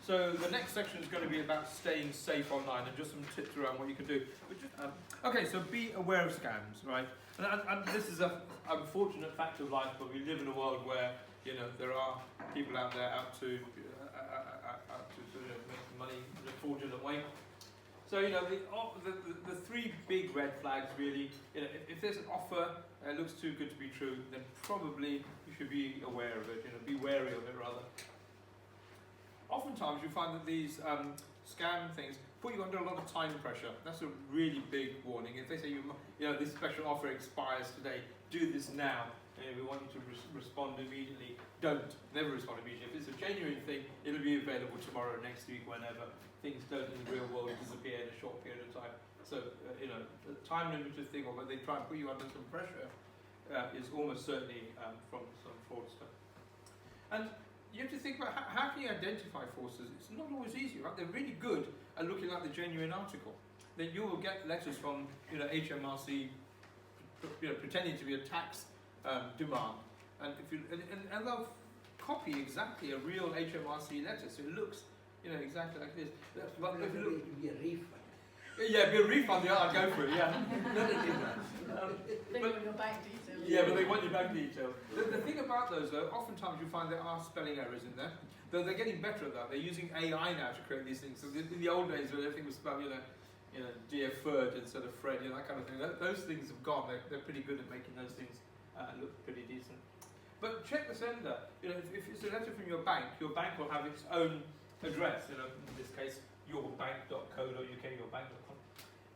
So the next section is going to be about staying safe online and just some tips around what you can do. Okay, so be aware of scams, right? And this is an unfortunate fact of life, but we live in a world where there are people out there out to sort of make money in a fraudulent way. So the three big red flags really. If there's an offer that looks too good to be true, then probably you should be aware of it. Be wary of it rather. Oftentimes you find that these scam things put you under a lot of time pressure. That's a really big warning. If they say this special offer expires today, do this now. We want you to respond immediately. Don't. Never respond immediately. If it's a genuine thing, it'll be available tomorrow, next week, whenever. Things don't in the real world disappear in a short period of time. So, the time limited thing, or when they try and put you under some pressure, is almost certainly from some fraudster. And you have to think about how can you identify fraudsters. It's not always easy, right? They're really good at looking at the genuine article. Then you will get letters from HMRC, pretending to be a tax demand, and and they'll copy exactly a real HMRC letter, so it looks exactly like this. But if you look, be a refund. Yeah, be a refund. Yeah, I'll go for it. Yeah. They want your bank details. Yeah, but they want your bank details. The thing about those, though, oftentimes you find there are spelling errors in there. Though they're getting better at that. They're using AI now to create these things. So in the old days, where everything was spelled, dear Ferd instead of Fred, that kind of thing. Those things have gone. They're pretty good at making those things look pretty decent. But check the sender. If it's a letter from your bank will have its own address. In this case, yourbank.co.uk, yourbank.com.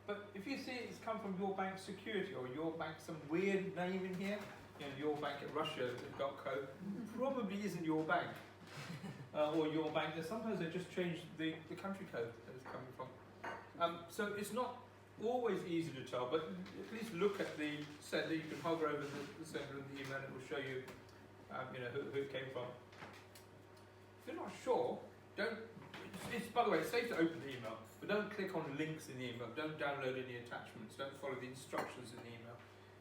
But if you see it's come from Your Bank Security or Your Bank, some weird name in here, Your Bank at Russia.co, probably isn't your bank. Or Your Bank. Sometimes they just change the country code that it's coming from. So it's not always easy to tell, but at least look at the sender. You can hover over the sender in the email and it will show you, who it came from. If you're not sure, by the way, it's safe to open the email, but don't click on links in the email. Don't download any attachments. Don't follow the instructions in the email.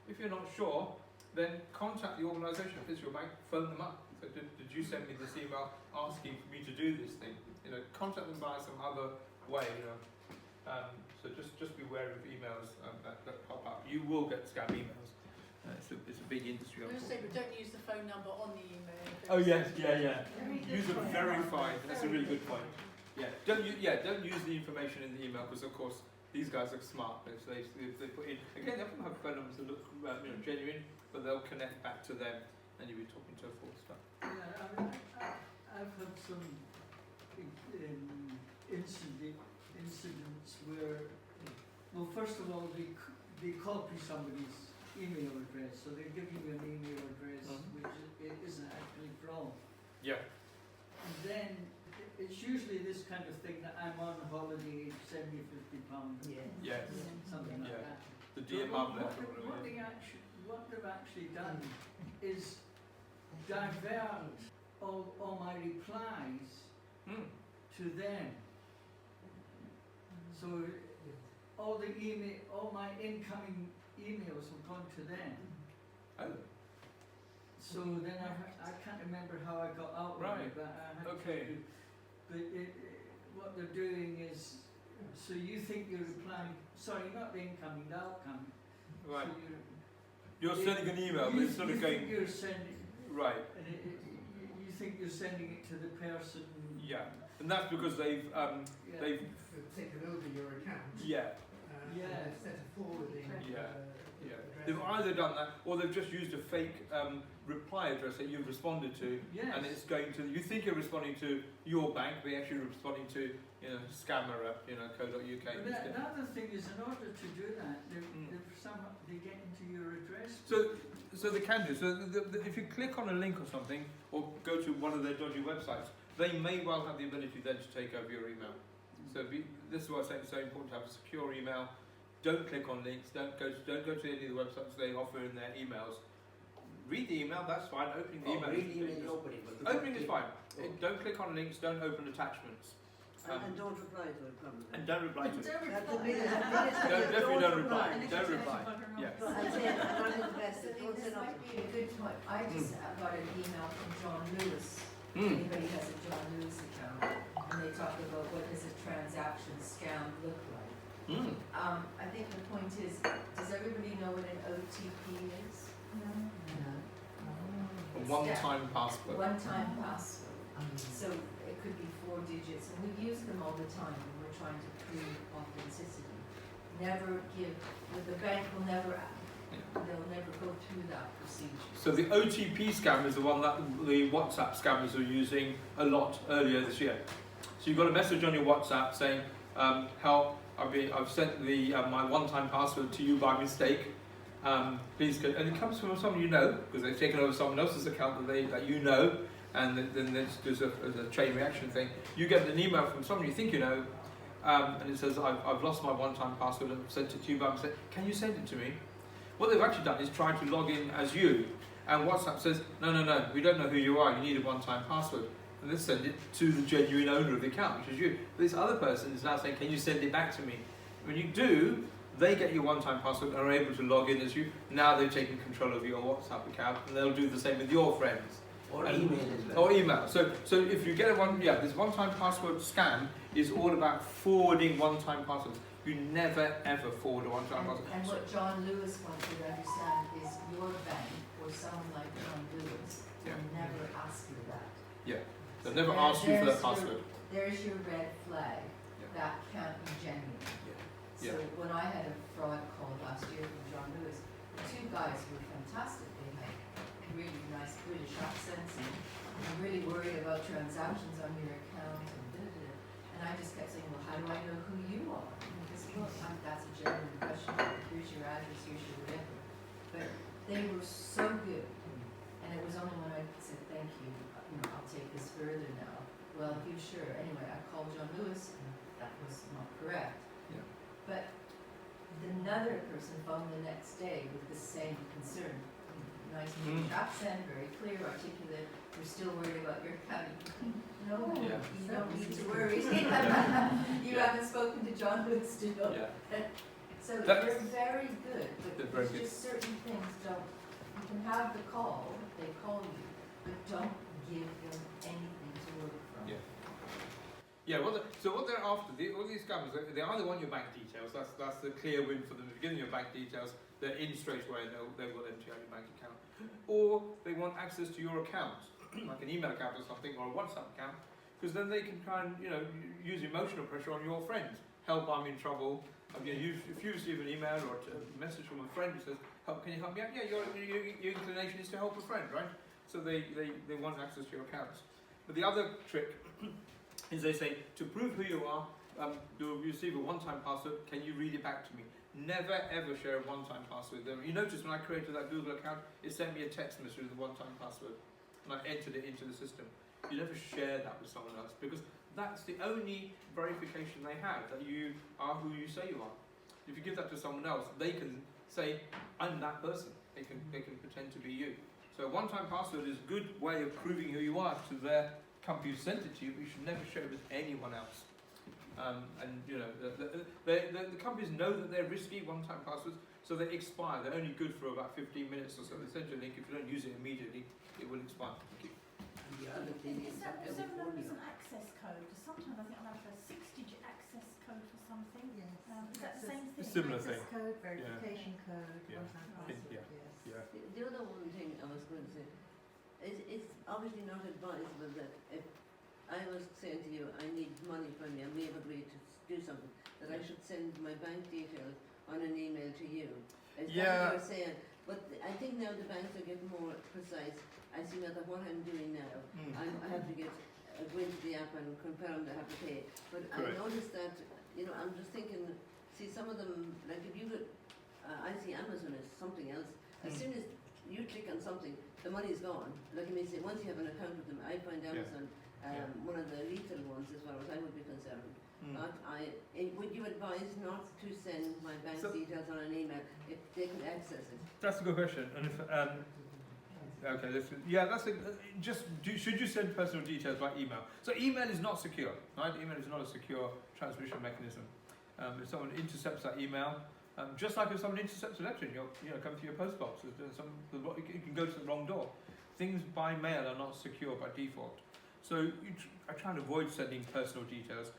If you're not sure, then contact the organisation. If it's your bank, phone them up. So did you send me this email asking for me to do this thing? Contact them by some other way. So just be wary of emails that pop up. You will get scam emails. It's a big industry. I'm going to say, but don't use the phone number on the email. Oh yes, yeah. Use a verified. That's a really good point. Yeah, don't use the information in the email because of course these guys are smart. If they put in again, they often have phone numbers that look genuine, but they'll connect back to them, and you'll be talking to a fraudster. Yeah, I've had some incidents where, well, first of all, they copy somebody's email address, so they're giving you an email address which it isn't actually from. Yeah. And then it's usually this kind of thing that I'm on holiday, send me £50. Yes. Something like that. The dear mum letter. What they've actually done is divert all my replies to them. So all my incoming emails have gone to them. Oh. So then I can't remember how I got out of it, but I had to. But what they're doing is, so you think you're replying, sorry, not the incoming, the outcoming. Right. So you're sending an email, but it's sort of going. You're sending. Right. And you think you're sending it to the person. Yeah, and that's because they've taken over your account. Yeah. Instead of forwarding. They've either done that, or they've just used a fake reply address that you've responded to, and it's going to. You think you're responding to your bank, but you're actually responding to scammer at co.uk. But the other thing is, in order to do that, they get into your address. So they can do. So if you click on a link or something, or go to one of their dodgy websites, they may well have the ability then to take over your email. So this is why I say it's so important to have a secure email. Don't click on links. Don't go to any of the websites they offer in their emails. Read the email. That's fine. Opening the email. Opening is fine. Don't click on links. Don't open attachments. And don't reply to it, probably. And don't reply to it. Definitely don't reply. Don't reply. Yeah. I'd say not invested. So Don't this send up. might be a good point. I just got an email from John Lewis. Anybody has a John Lewis account, and they talk might look like. Mm. I think the point is, does everybody know what an OTP is? No. A It's one-time password. One-time password. So it could be 4 digits, and we use them all the time when we're trying to prove authenticity. Never give, the bank will never, they'll never go through that procedure. So the OTP scam is the one that the WhatsApp scammers were using a lot earlier this year. So you got a message on your WhatsApp saying, help, I've sent the my one-time password to you by mistake. Please, and it comes from someone you know, because they've taken over someone else's account that you know, and then there's a chain reaction thing. You get an email from someone you think you know, and it says, I've lost my one-time password and sent it to you by mistake. Can you send it to me? What they've actually done is try to log in as you, and WhatsApp says, no, we don't know who you are, you need a one-time password. And they send it to the genuine owner of the account, which is you. But this other person is now saying, can you send it back to me? When you do, they get your one-time password and are able to log in as you. Now they're taking control of your WhatsApp account, and they'll do the same with your friends. Or email as well. Or email. So if you get this one-time password scam is all about forwarding one-time passwords. You never ever forward a one-time password. And what John Lewis wants you to understand is your bank or someone like John Lewis will never ask you that. Yeah. They'll never ask you for that password. There's your red flag. That can't be genuine. So when I had a fraud call last year from John Lewis, the 2 guys were fantastic. They had really nice British accents and I'm really worried about transactions on your account and I just kept saying, well, how do I know who you are? Because look, that's a genuine question. Here's your address, here's your whatever. But they were so good. And it was only when I said, thank you, I'll take this further now. Well, you sure? Anyway, I called John Lewis and that was not correct. But another person phoned the next day with the same concern. Nice British accent, very clear, articulate. We're still worried about your account. No, you don't need to worry. You haven't spoken to John Lewis to know. So they're very good, but there's just certain things don't. You can have the call, they call you, but don't give them anything to work from. So what they're after, all these scammers, they either want your bank details, that's the clear win for them. If you give them your bank details, they're in straight away and they will empty out your bank account. Or they want access to your account, like an email account or something, or a WhatsApp account, because then they can try and use emotional pressure on your friends. Help, I'm in trouble. If you receive an email or a message from a friend who says, help, can you help me out? Yeah, your inclination is to help a friend, right? So they want access to your accounts. But the other trick is they say, to prove who you are, you'll receive a one-time password, can you read it back to me? Never ever share a one-time password. You notice when I created that Google account, it sent me a text message with a one-time password, and I entered it into the system. You never share that with someone else, because that's the only verification they have, that you are who you say you are. If you give that to someone else, they can say, I'm that person. They can pretend to be you. So a one-time password is a good way of proving who you are to their company who sent it to you, but you should never share it with anyone else. The companies know that they're risky one-time passwords, so they expire. They're only good for about 15 minutes or so. They send you a link. If you don't use it immediately, it will expire. Thank you. And the other thing is that Is there an access code? Because sometimes I think I'm after a 6-digit access code for something. Yes. Is that the same thing? Similar Access thing. code, verification code, Yeah. one-time password, Yeah. yes. The other one thing I was going to say, it's obviously not advisable that if I was saying to you, I need money from you, and we have agreed to do something, that I should send my bank details on an email to you. Is that what you're saying? But I think now the banks are getting more precise. I see now that what I'm doing now, I have to go into the app and confirm that I have to pay. But Correct. I noticed that, I'm just thinking, see some of them, like if you could, I see Amazon as something else. As soon as you click on something, the money's gone. Like I may say, once you have an account with them, I find Amazon one of the lethal ones as far as I would be concerned. But would you advise not to send my bank details on an email if they could access it? That's a good question. And if should you send personal details by email? So email is not secure, right? Email is not a secure transmission mechanism. If someone intercepts that email, just like if someone intercepts a letter, come to your post box, it can go to the wrong door. Things by mail are not secure by default. So I try and avoid sending personal details.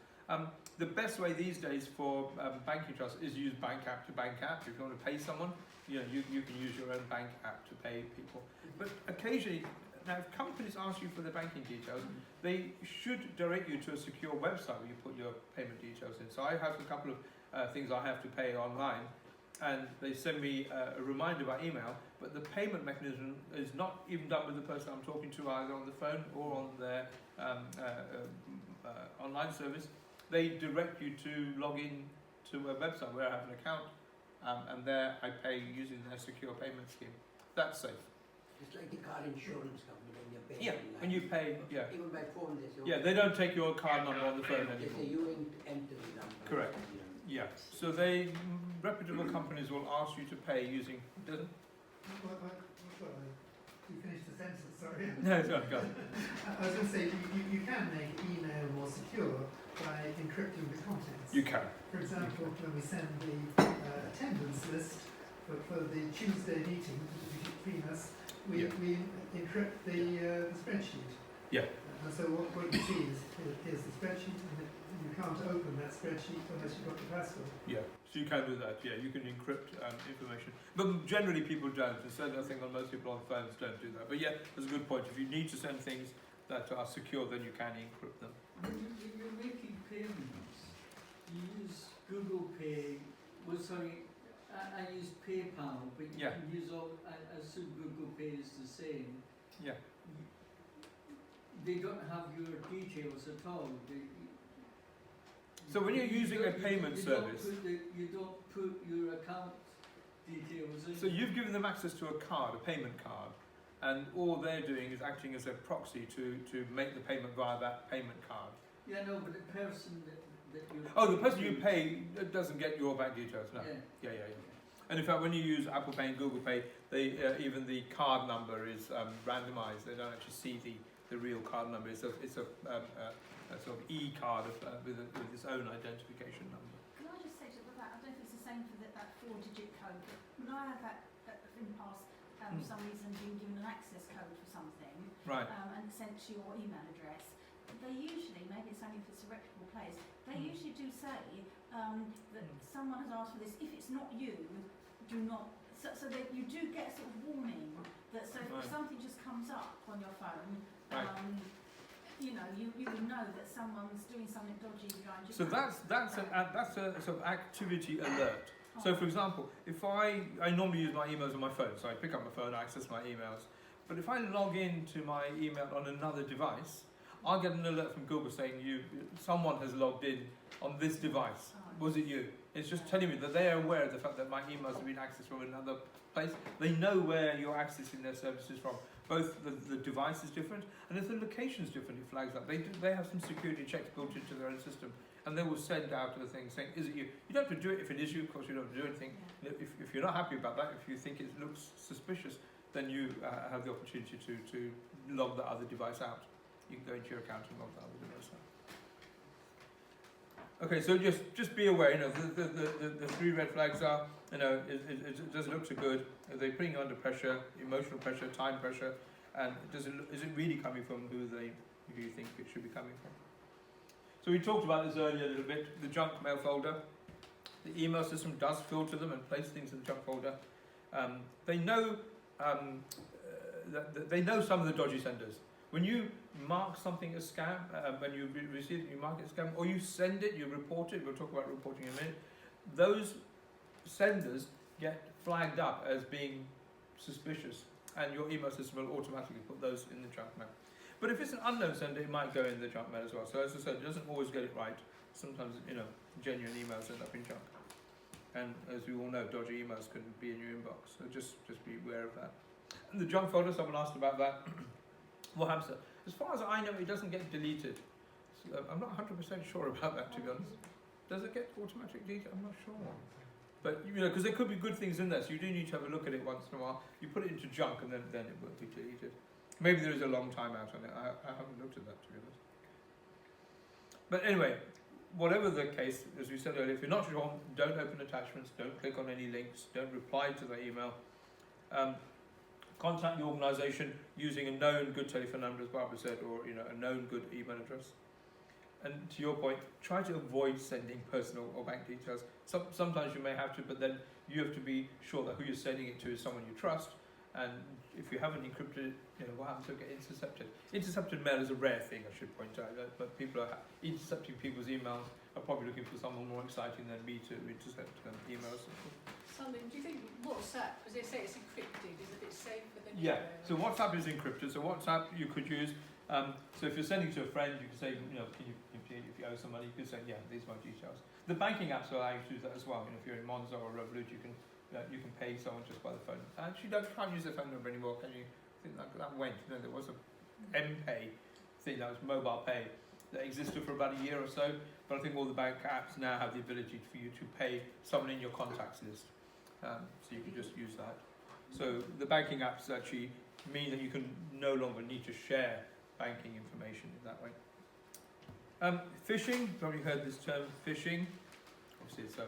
The best way these days for banking trusts is use bank app to bank app. If you want to pay someone, you can use your own bank app to pay people. But occasionally, now if companies ask you for their banking details, they should direct you to a secure website where you put your payment details in. So I have a couple of things I have to pay online, and they send me a reminder by email, but the payment mechanism is not even done with the person I'm talking to, either on the phone or on their online service. They direct you to log in to a website where I have an account, and there I pay using their secure payment scheme. That's safe. It's like the car insurance company when you're paying. Yeah, online. when you pay, yeah. Even by phone they say. Yeah, they don't take your card number on the phone They say anymore. you enter the number. Correct. Yeah, so reputable companies will ask you to pay using. You finished the sentence, sorry. No, it's not. Go. I was going to say, you can make email more secure by encrypting the contents. You can. For example, when we send the attendance list for the Tuesday meeting between us, we encrypt the spreadsheet. Yeah. And so what you see is the spreadsheet, and you can't open that spreadsheet unless you've got the password. Yeah, so you can do that. Yeah, you can encrypt information, but generally people don't. And so I think most people on phones don't do that. But yeah, that's a good point. If you need to send things that are secure, then you can encrypt them. When you're making payments, you use Google Pay. Well, sorry, I use PayPal, but you can use all. I assume Google Pay is the same. Yeah. They don't have your details at all. So when you're using a payment service, you don't put your account details in. so you've given them access to a card, a payment card, and all they're doing is acting as a proxy to make the payment via that payment card. Yeah, no, but the person that you. Oh, the person you pay doesn't get your bank details. No. Yeah. Yeah. And in fact, when you use Apple Pay and Google Pay, they even the card number is randomized. They don't actually see the real card number. It's a sort of e-card with its own identification number. Can I just say to that, I don't know if it's the same for that 4-digit code, but when I have in the past, some reason been given an access code for something, Right. And sent to your email address, they usually, maybe it's only if it's a reputable place, they usually do say that someone has asked for this. If it's not you, do not. So that you do get a sort of warning that if something just comes up on your phone, you would know that someone's doing something dodgy behind your So back. that's a sort of activity alert. So for example, if I normally use my emails on my phone, so I pick up my phone, I access my emails. But if I log into my email on another device, I'll get an alert from Google saying someone has logged in on this device. Was it you? It's just telling me that they are aware of the fact that my emails have been accessed from another place. They know where you're accessing their services from. Both the device is different, and if the location is different, it flags up. They have some security checks built into their own system, and they will send out a thing saying, "Is it you?" You don't have to do it if it is you. Of course, you don't have to do anything. Yeah. If you're not happy about that, if you think it looks suspicious, then you have the opportunity to log the other device out. You can go into your account and log the other device out. Okay, so just be aware. The three red flags are, it does look so good. Are they putting you under pressure, emotional pressure, time pressure, and is it really coming from who you think it should be coming from? So we talked about this earlier a little bit. The junk mail folder, the email system does filter them and place things in the junk folder. They know they know some of the dodgy senders. When you mark something as scam, when you receive it, you mark it as scam, or you send it, you report it. We'll talk about reporting in a minute. Those senders get flagged up as being suspicious, and your email system will automatically put those in the junk mail. But if it's an unknown sender, it might go in the junk mail as well. So as I said, it doesn't always get it right. Sometimes, genuine emails end up in junk. And as we all know, dodgy emails can be in your inbox. So just be aware of that. And the junk folder, someone asked about that. What happens there? As far as I know, it doesn't get deleted. So I'm not 100% sure about that, to be honest. Does it get automatic deleted? I'm not sure. But, because there could be good things in there, so you do need to have a look at it once in a while. You put it into junk and then it will be deleted. Maybe there is a long time out on it. I haven't looked at that, to be honest. But anyway, whatever the case, as we said earlier, if you're not sure, don't open attachments, don't click on any links, don't reply to the email. Contact the organisation using a known good telephone number, as Barbara said, or a known good email address. and to your point, try to avoid sending personal or bank details. Sometimes you may have to, but then you have to be sure that who you're sending it to is someone you trust. And if you haven't encrypted it, what happens to it get intercepted? Intercepted mail is a rare thing, I should point out, but people are intercepting people's emails are probably looking for someone more exciting than me to intercept emails. Salim, do you think WhatsApp, as they say, it's encrypted, is a bit safer than Yeah, so WhatsApp is encrypted. So WhatsApp you could use. So if you're sending to a friend, you can say, can you, if you owe some money, you can say, yeah, these are my details. The banking apps allow you to do that as well. If you're in Monzo or Revolut, you can pay someone just by the phone. Actually, can't use their phone number anymore, can you? I think that went. There was a M-Pay thing, that was mobile pay, that existed for about a year or so. But I think all the bank apps now have the ability for you to pay someone in your contacts list. So you can just use that. So the banking apps actually mean that you can no longer need to share banking information in that way. Phishing, you've probably heard this term, phishing. Obviously,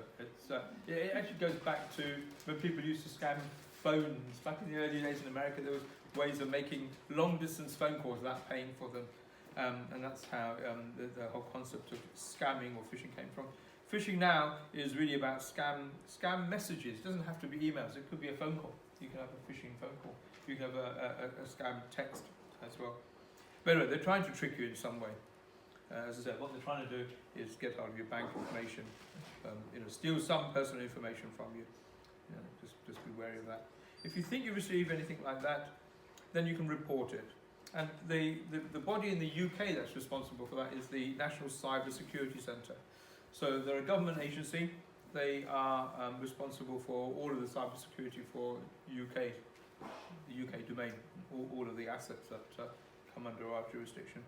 it actually goes back to when people used to scam phones. Back in the early days in America, there was ways of making long-distance phone calls without paying for them. And that's how the whole concept of scamming or phishing came from. Phishing now is really about scam messages. It doesn't have to be emails. It could be a phone call. You can have a phishing phone call. You can have a scam text as well. But anyway, they're trying to trick you in some way. As I said, what they're trying to do is get out of your bank information, steal some personal information from you. Just be wary of that. If you think you receive anything like that, then you can report it. And the body in the UK that's responsible for that is the National Cyber Security Centre. So they're a government agency. They are responsible for all of the cyber security for the UK domain, all of the assets that come under our jurisdiction.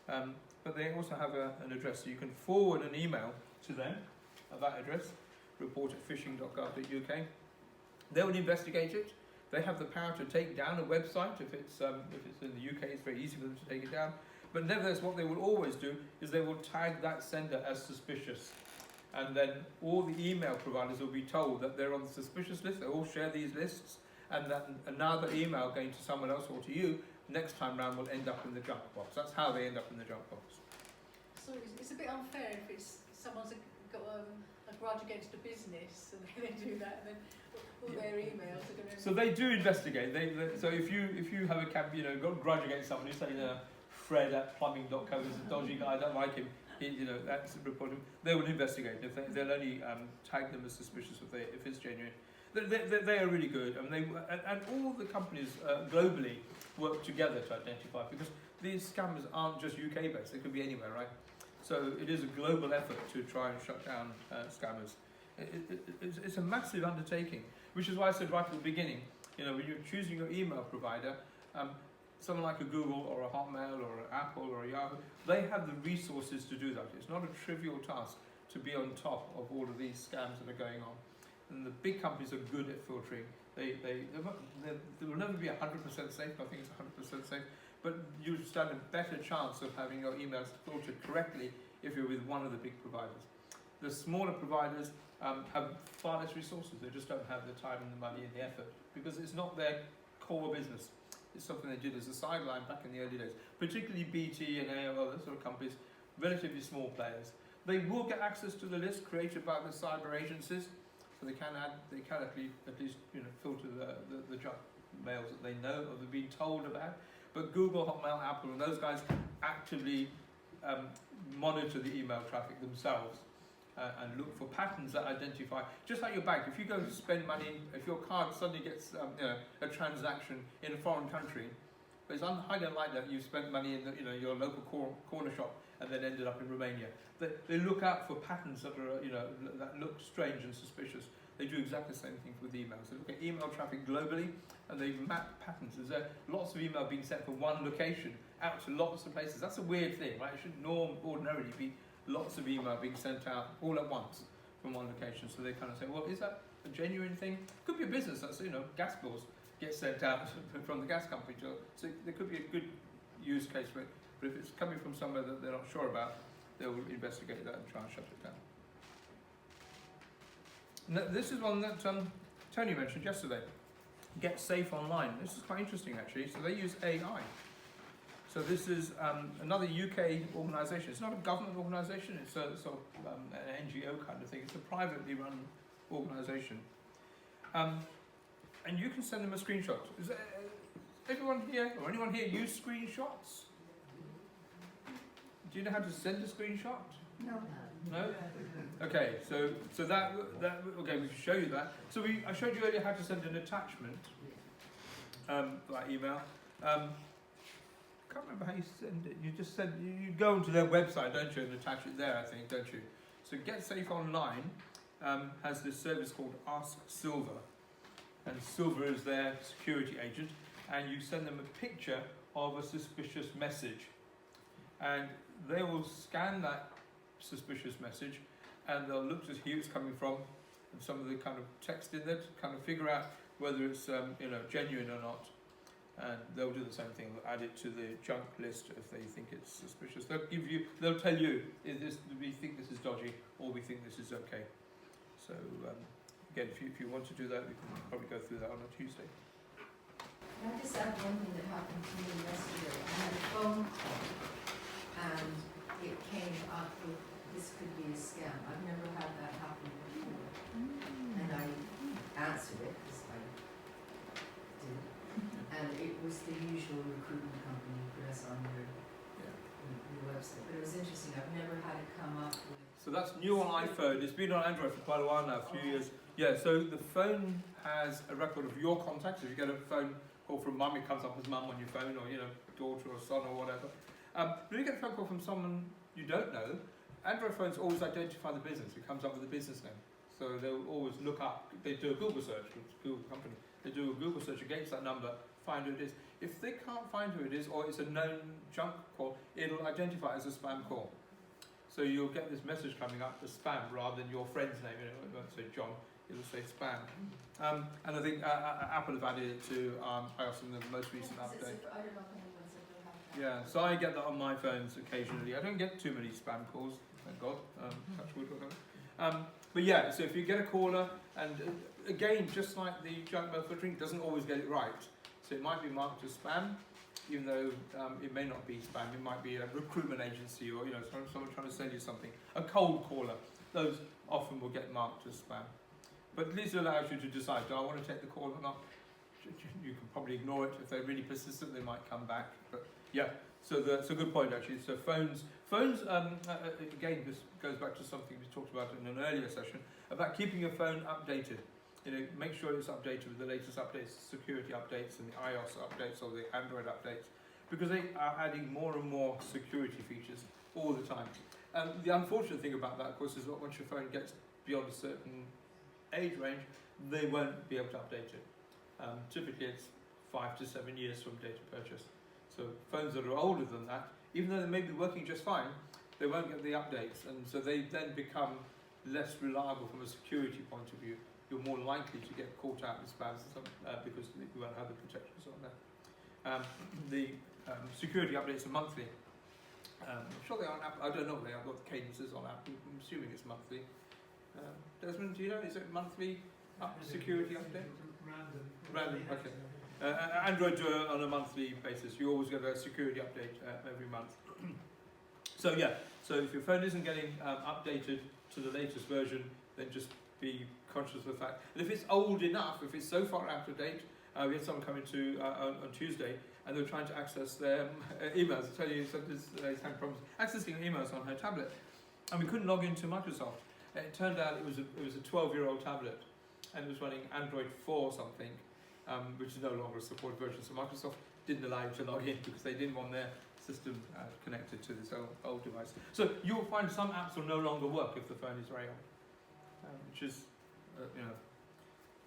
But they also have an address, so you can forward an email to them at that address, report@phishing.gov.uk. They will investigate it. They have the power to take down a website if it's in the UK. It's very easy for them to take it down. But nevertheless, what they will always do is they will tag that sender as suspicious, and then all the email providers will be told that they're on the suspicious list. They all share these lists, and that another email going to someone else or to you next time round will end up in the junk box. That's how they end up in the junk box. So it's a bit unfair if it's someone's got a grudge against a business and they do that, and then all their emails are going to. So they do investigate. So if you have got a grudge against someone, you say Fred at plumbing.co is a dodgy guy. I don't like him. That's report him. They will investigate. They'll only tag them as suspicious if it's genuine. They are really good, and all the companies globally work together to identify, because these scammers aren't just UK based; they could be anywhere, right? So it is a global effort to try and shut down scammers. It's a massive undertaking, which is why I said right at the beginning, when you're choosing your email provider, someone like a Google or a Hotmail or an Apple or a Yahoo, they have the resources to do that. It's not a trivial task to be on top of all of these scams that are going on. And the big companies are good at filtering. They will never be 100% safe. I think it's 100% safe. But you stand a better chance of having your emails filtered correctly if you're with one of the big providers. The smaller providers have far less resources. They just don't have the time and the money and the effort, because it's not their core business. It's something they did as a sideline back in the early days. Particularly BT and AOL, those sort of companies, relatively small players. They will get access to the list created by the cyber agencies, so they can at least filter the junk mails that they know or they've been told about. But Google, Hotmail, Apple, and those guys actively monitor the email traffic themselves and look for patterns that identify. Just like your bank, if you go to spend money, if your card suddenly gets a transaction in a foreign country, but it's highly unlikely that you've spent money in your local corner shop and then ended up in Romania. They look out for patterns that are that look strange and suspicious. They do exactly the same thing with emails. They look at email traffic globally and they map patterns. There's lots of email being sent from one location out to lots of places. That's a weird thing, right? It should ordinarily be lots of email being sent out all at once from one location. So they kind of say, well, is that a genuine thing? Could be a business. That's gas bills get sent out from the gas company. So there could be a good use case for it. But if it's coming from somewhere that they're not sure about, they will investigate that and try and shut it down. Now, this is one that Tony mentioned yesterday. Get safe online. This is quite interesting actually. So they use AI. So this is another UK organisation. It's not a government organisation, it's a sort of an NGO kind of thing. It's a privately run organisation. And you can send them a screenshot. Is everyone here, or anyone here, use screenshots? Do you know how to send a screenshot? No. No? Okay, so that okay, we can show you that. So I showed you earlier how to send an attachment by email. Can't remember how you send it. You just send, you go onto their website, don't you, and attach it there, I think, don't you? So GetSafe Online has this service called Ask Silver, and Silver is their security agent, and you send them a picture of a suspicious message, and they will scan that suspicious message, and they'll look to see who it's coming from, and some of the kind of text in there to kind of figure out whether it's genuine or not. And they'll do the same thing. They'll add it to the junk list if they think it's suspicious. They'll tell you, we think this is dodgy, or we think this is okay. So again, if you want to do that, we can probably go through that on a Tuesday. Can I just add one thing that happened to me yesterday? I had a phone call, and it came up with, this could be a scam. I've never had that happen before. And I answered it, because I did. And it was the usual recruitment company who put us on your website. But it was interesting. I've never had it come up with. So that's new on iPhone. It's been on Android for quite a while now, a few years. Yeah, so the phone has a record of your contacts. If you get a phone call from mum, it comes up as mum on your phone, or daughter or son or whatever. But if you get a phone call from someone you don't know, Android phones always identify the business. It comes up with a business name. So they'll always look up, they do a Google search, it's a Google company. They do a Google search against that number, find who it is. If they can't find who it is, or it's a known junk call, it'll identify it as a spam call. So you'll get this message coming up as spam rather than your friend's name. It won't say John, it'll say spam. And I think Apple have added it to iOS in the most recent update. I don't know if anyone's ever had that. Yeah, so I get that on my phones occasionally. I don't get too many spam calls, thank God. Touch wood, whatever. But yeah, so if you get a caller, and again, just like the junk mail filtering, it doesn't always get it right. So it might be marked as spam, even though it may not be spam. It might be a recruitment agency, or someone trying to sell you something. A cold caller, those often will get marked as spam. But at least it allows you to decide, do I want to take the call or not? You can probably ignore it. If they're really persistent, they might come back. But yeah, so that's a good point actually. So phones. Again, this goes back to something we talked about in an earlier session about keeping your phone updated. Make sure it's updated with the latest updates, security updates, and the iOS updates or the Android updates, because they are adding more and more security features all the time. The unfortunate thing about that, of course, is that once your phone gets beyond a certain age range, they won't be able to update it. Typically, it's 5 to 7 years from date of purchase. So phones that are older than that, even though they may be working just fine, they won't get the updates, and so they then become less reliable from a security point of view. You're more likely to get caught out in spam because you won't have the protections on there. The security updates are monthly. I'm sure they are on Apple. I don't know what they are, what the cadence is on Apple. I'm assuming it's monthly. Desmond, do you know? Is it monthly security update? Random, okay. Android do it on a monthly basis. You always get a security update every month. So yeah, so if your phone isn't getting updated to the latest version, then just be conscious of the fact. And if it's old enough, if it's so far out of date, we had someone coming to on Tuesday, and they were trying to access their emails. I tell you, he's had problems accessing emails on her tablet, and we couldn't log into Microsoft. It turned out it was a 12-year-old tablet, and it was running Android 4 something, which is no longer a supported version. So Microsoft didn't allow you to log in because they didn't want their system connected to this old device. So you'll find some apps will no longer work if the phone is very old, which is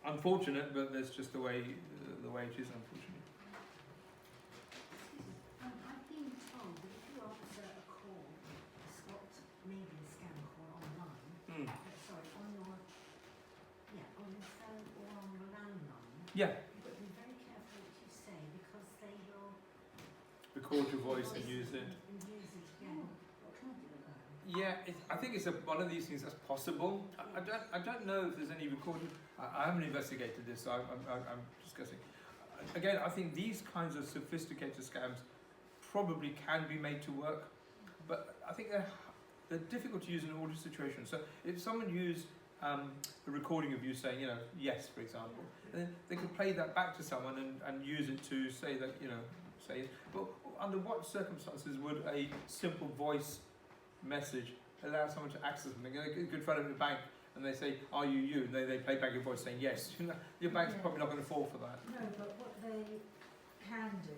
unfortunate, but that's just the way it is, unfortunately. I've been told that if you answer a call, maybe a scam call online, sorry, on your phone or on your landline, Yeah. you've got to be very careful what you say, because they will Record your voice and use it. And use it again. What can I do with that? Yeah, I think it's one of these things that's possible. I don't know if there's any recording. I haven't investigated this, so I'm just guessing. Again, I think these kinds of sophisticated scams probably can be made to work, but I think they're difficult to use in all situations. So if someone used a recording of you saying, yes, for example, and then they could play that back to someone and use it to say that, but under what circumstances would a simple voice message allow someone to access something? A good friend at the bank, and they say, are you? And they play back your voice saying yes. Your bank's probably not going to fall for that. No, but what they can do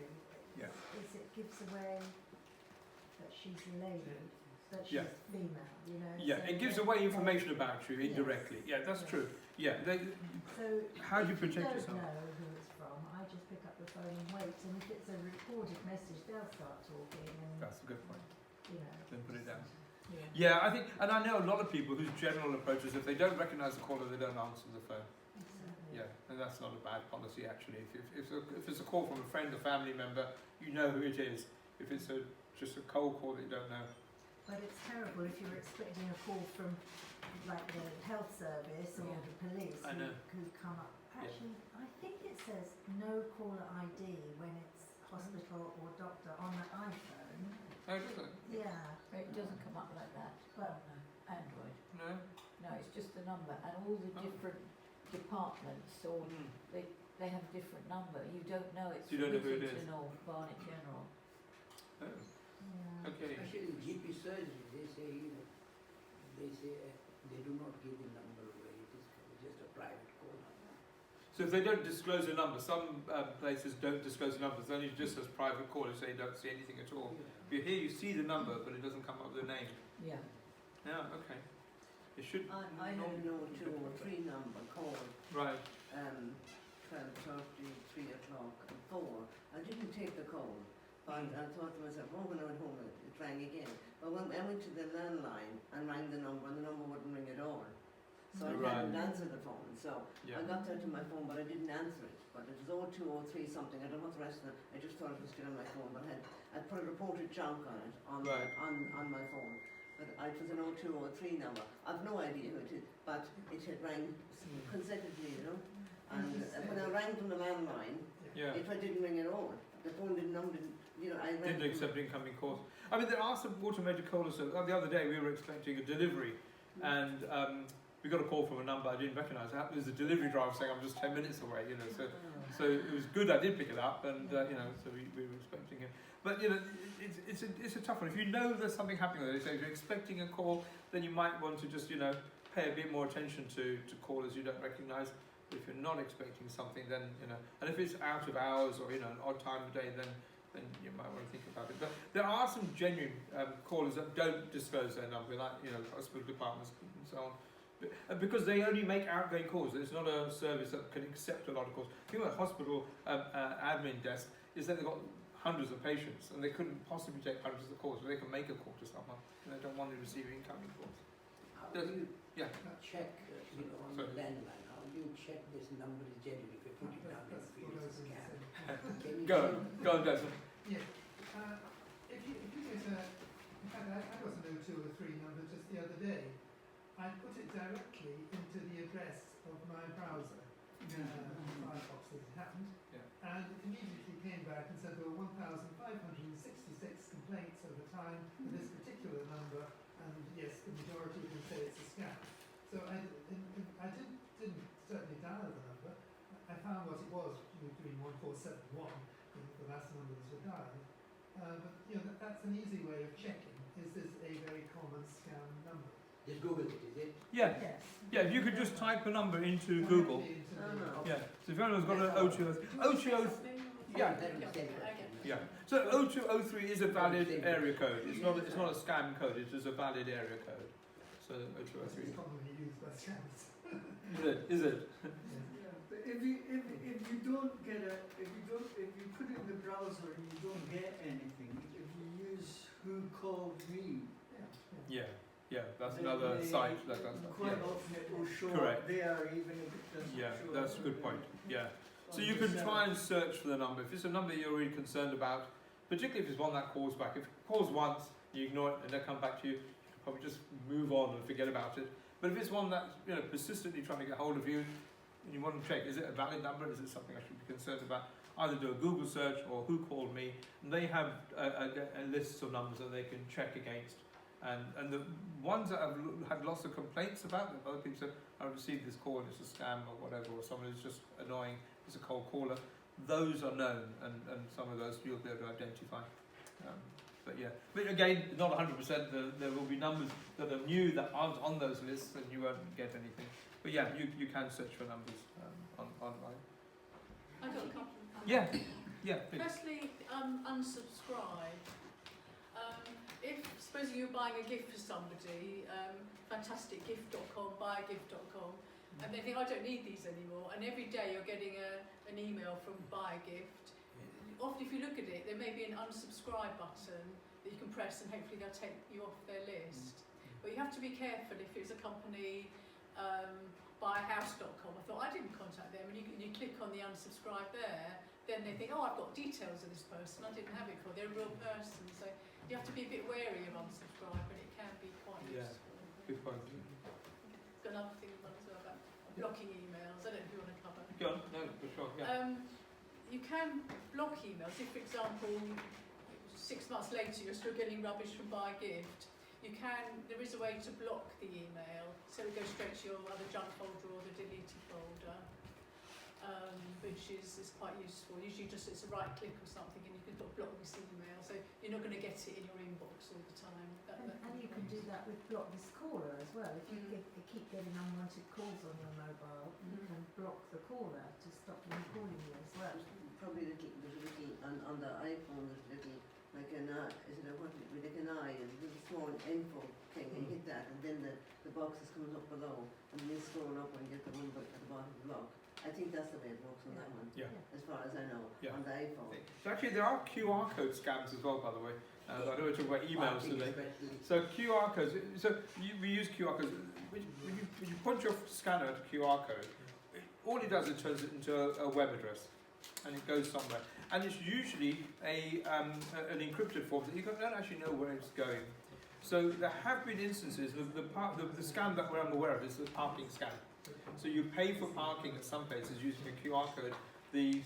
is it gives away that she's a lady, that she's female, Yeah, so it gives away information about you indirectly. Yeah, that's true. Yeah. So how do you protect if yourself? you don't know who it's from, I just pick up the phone and wait, and if it's a recorded message, they'll start talking and, That's a good point. Then put it down. Yeah. Yeah, I think, and I know a lot of people whose general approach is if they don't recognise the caller, they don't answer the phone. Exactly. Yeah, and that's not a bad policy actually. If it's a call from a friend, a family member, you know who it is. If it's just a cold call that you don't know. But it's terrible if you're expecting a call from like the health service or the police who come up. Actually, I think it says no caller ID when it's hospital or doctor on the iPhone. Oh, does it? Yeah. It doesn't come up like that Well, on Android. No? No, it's just the number, and all the different departments, or they have a different number. You don't know it's You don't know who it is. Whittington or Barnet General. Oh, yeah. okay. Especially GP surgery, they say they do not give the number away. It is just a private call number. So if they don't disclose a number, some places don't disclose the numbers, only just as private callers, so you don't see anything at all. If you're here, you see the number, but it doesn't come up with a name. Yeah. Yeah, okay. It should. I had an 0203 number called Right. 12:30, 3 o'clock and 4. I didn't take the call, but I thought to myself, when I went home, it rang again. But when I went to the landline and rang the number, and the number wouldn't ring at all. So I hadn't answered the phone. So I got there to my phone, but I didn't answer it. But it was 0203 something. I don't know what the rest of it. I just thought it was still on my phone, but I put a reported junk on it on my phone. But it was an 0203 number. I've no idea who it is, but it had rang consecutively, And when I rang from the landline, it didn't ring at all. The phone didn't Didn't accept incoming calls. I mean, there are some automated callers. So the other day we were expecting a delivery, and we got a call from a number I didn't recognise. It was a delivery driver saying I'm just 10 minutes away. So it was good I did pick it up, and so we were expecting him. But it's a tough one. If you know there's something happening there, so if you're expecting a call, then you might want to just pay a bit more attention to callers you don't recognise. But if you're not expecting something, then and if it's out of hours or an odd time of day, then you might want to think about it. But there are some genuine callers that don't disclose their number, like hospital departments and so on. Because they only make outgoing calls. It's not a service that can accept a lot of calls. The thing about hospital admin desk is that they've got hundreds of patients and they couldn't possibly take hundreds of calls, but they can make a call to someone and they don't want to receive incoming calls. How do you check, on the landline? How do you check this number is genuine if you put it down and feel it's a scam? Go on, Desmond. Yeah. If you get in fact, I got an 0203 number just the other day. I put it directly into the address of my browser, Firefox as it happened, and it immediately came back and said there were 1,566 complaints over time for this particular number, and yes, the majority of them say it's a scam. So I didn't certainly dial the number. I found what it was between 1471, the last number that were dialed. But that's an easy way of checking. Is this a very common scam number? Just Google it, is it? Yeah. Yes. Yeah, if you could just type a number into Google. Yeah. So if anyone's got an 0203, yeah. So 0203 is a valid area code. It's not a scam code. It is a valid area code. So 0203. It's commonly used by scams. Is it? Yeah, but if you don't get if you put it in the browser and you don't get anything, if you use Who Called Me, Yeah, that's another site that does that. quite often it will show Correct. up there even if it doesn't Yeah, show that's a up good point. Yeah. So on you the can cell. try and search for the number. If it's a number you're really concerned about, particularly if it's one that calls back. If it calls once, you ignore it and they come back to you, you can probably just move on and forget about it. But if it's one that's persistently trying to get hold of you, and you want to check, is it a valid number? Is it something I should be concerned about? either do a Google search or who called me, and they have a list of numbers that they can check against. And the ones that have had lots of complaints about them, other people said, I received this call and it's a scam or whatever, or someone is just annoying, it's a cold caller, those are known, and some of those you'll be able to identify. But yeah, but again, not 100%, there will be numbers that are new that aren't on those lists and you won't get anything. But yeah, you can search for numbers online. I got a couple. Yeah, please. Firstly, unsubscribe. If supposing you're buying a gift for somebody, fantasticgift.com, buyagift.com, and they think I don't need these anymore, and every day you're getting an email from Buy a Gift. Often, if you look at it, there may be an unsubscribe button that you can press, and hopefully they'll take you off their list. But you have to be careful if it's a company. Buyhouse.com. I thought I didn't contact them, and you click on the unsubscribe there, then they think, oh, I've got details of this person, I didn't have it before, they're a real person, so you have to be a bit wary of unsubscribe, but it can be quite useful. Good point. Got another thing as well about blocking emails, I don't know if you want to cover. Go on, no, for sure, yeah. You can block emails if, for example, 6 months later you're still getting rubbish from Buy a Gift. There is a way to block the email, so it goes straight to your other junk folder or the deleted folder, which is quite useful. Usually it's a right click or something and you can block this email, so you're not going to get it in your inbox all the time. And you can do that with block this caller as well. If you keep getting unwanted calls on your mobile, you can block the caller to stop them calling you as well. Probably little on the iPhone, there's little, like an eye, like an eye, and there's a small info thing, and you hit that, and then the box is coming up below, and you scroll up and get the one at the bottom of the block. I think that's the way it works on that one, as far as I know, on the iPhone. So actually there are QR code scams as well, by the way. I know we're talking about emails today. So QR codes, we use QR codes. When you punch your scanner to QR code, all it does is turns it into a web address, and it goes somewhere. And it's usually an encrypted form that you don't actually know where it's going. So there have been instances, the scam that I'm aware of is the parking scam. So you pay for parking at some places using a QR code. The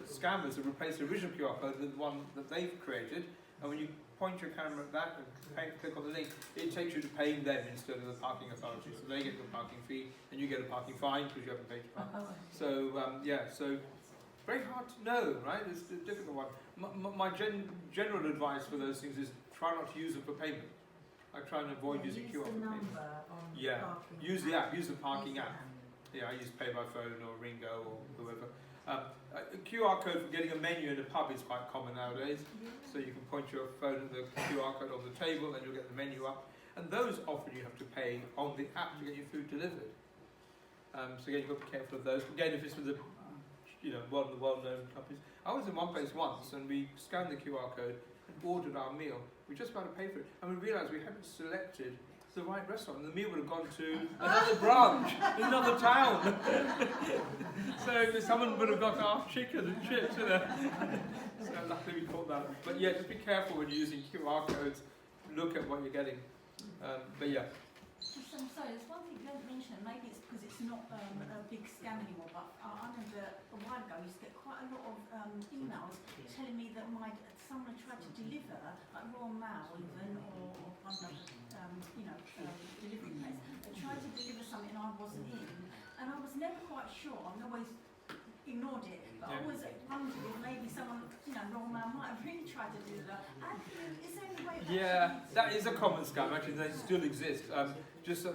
scammers have replaced the original QR code with the one that they've created, and when you point your camera at that and click on the link, it takes you to paying them instead of the parking authority. So they get the parking fee, and you get a parking fine because you haven't paid to park. So so very hard to know, right? It's a difficult one. My general advice for those things is try not to use them for payment. I try and avoid using QR for payment. Use the app, use the parking app. I use Pay by Phone or Ringo or whoever. A QR code for getting a menu in a pub is quite common nowadays. So you can point your phone at the QR code on the table and you'll get the menu up. And those often you have to pay on the app to get your food delivered. So again, you've got to be careful of those. Again, if it's with the one of the well-known companies. I was in one place once and we scanned the QR code and ordered our meal. We were just about to pay for it and we realised we hadn't selected the right restaurant, and the meal would have gone to another branch in another town. So someone would have got our chicken and chips, So luckily we caught that. But yeah, just be careful when you're using QR codes. Look at what you're getting. But yeah. So there's one thing you don't mention, and maybe it's because it's not a big scam anymore, but I remember a while ago I used to get quite a lot of emails telling me that someone had tried to deliver, like Royal Mail even, or one of the delivery place, they tried to deliver something and I wasn't in, and I was never quite sure. I always ignored it, but I always wondered if maybe someone, Royal Mail might have really tried to do that. Is there any way? That is a common scam. Actually, they still exist. There's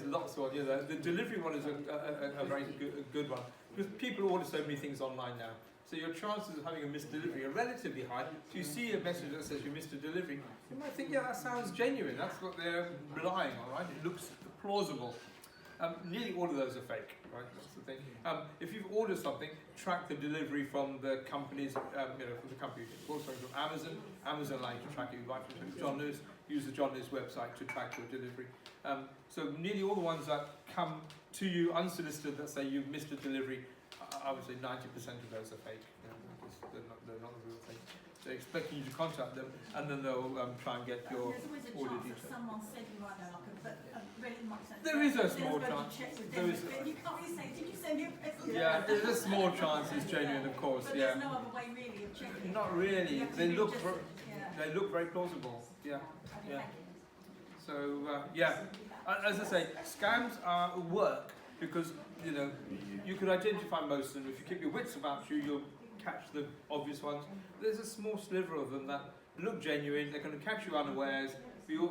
lots of them. The delivery one is a very good one because people order so many things online now. So your chances of having a missed delivery are relatively high. So you see a message that says you missed a delivery, you might think, that sounds genuine. That's what they're relying on, right? It looks plausible. Nearly all of those are fake, right? That's the thing. If you've ordered something, track the delivery from the companies, from the company. Also from Amazon. Amazon allows you to track it. You might John Lewis, use the John Lewis website to track your delivery. So nearly all the ones that come to you unsolicited that say you've missed a delivery, I would say 90% of those are fake. They're not the real thing. They're expecting you to contact them, and then they'll try and get your There's always a order chance details. that someone said you might know, like really much sense. There is a Then small I suppose chance. you check with There them, is- but you can't really say, did you send me a present? Yeah, there's a small chance it's genuine, of course. But Yeah. there's no other way really of checking. Not You really. have to They be look just- yeah. they look very plausible. Yeah. Okay, Yeah. thank you. So yeah, as I say, scams are work because you can identify most of them. If you keep your wits about you, you'll catch the obvious ones. There's a small sliver of them that look genuine. They're going to catch you unawares. We all,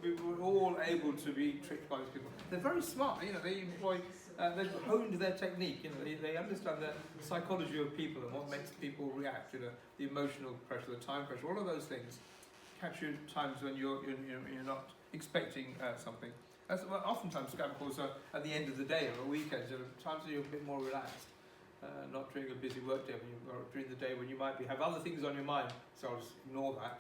we're all able to be tricked by these people. They're very smart. They employ. They've honed their technique. They understand the psychology of people and what makes people react. The emotional pressure, the time pressure, all of those things catch you at times when you're not expecting something. Oftentimes scam calls are at the end of the day or weekends. There are times when you're a bit more relaxed, not during a busy work day, or during the day when you might have other things on your mind. So I'll just ignore that.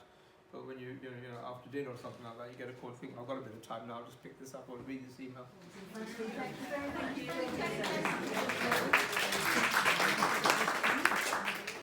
But when you after dinner or something like that, you get a call and think, I've got a bit of time now, I'll just pick this up or read this email. Thank you very much.